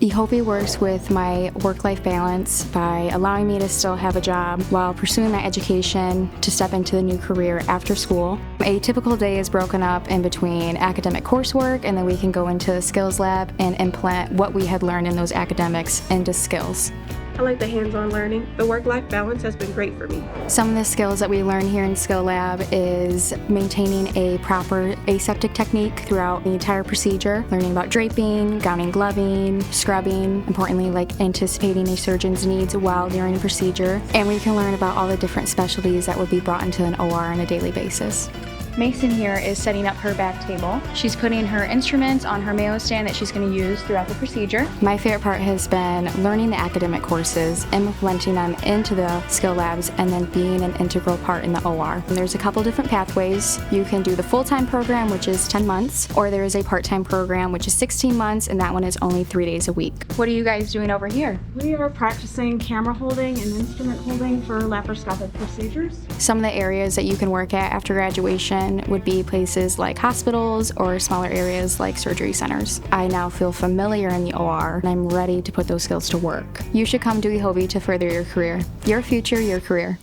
EHOVE works with my work-life balance by allowing me to still have a job while pursuing my education to step into the new career after school. A typical day is broken up in between academic coursework, and then we can go into the skills lab and implement what we had learned in those academics into skills. I like the hands-on learning. The work-life balance has been great for me. Some of the skills that we learn here in Skill Lab is maintaining a proper aseptic technique throughout the entire procedure, learning about draping, gowning, gloving, scrubbing, importantly like anticipating a surgeon's needs while during a procedure, and we can learn about all the different specialties that would be brought into an OR on a daily basis. Mason here is setting up her back table. She's putting her instruments on her Mayo stand that she's going to use throughout the procedure. My favorite part has been learning the academic courses, implementing them into the skill labs, and then being an integral part in the OR. And there's a couple different pathways. You can do the full-time program, which is 10 months, or there is a part-time program, which is 16 months, and that one is only 3 days a week. What are you guys doing over here? We are practicing camera holding and instrument holding for laparoscopic procedures. Some of the areas that you can work at after graduation would be places like hospitals or smaller areas like surgery centers. I now feel familiar in the OR, and I'm ready to put those skills to work. You should come to EHOVE to further your career. Your future, your career.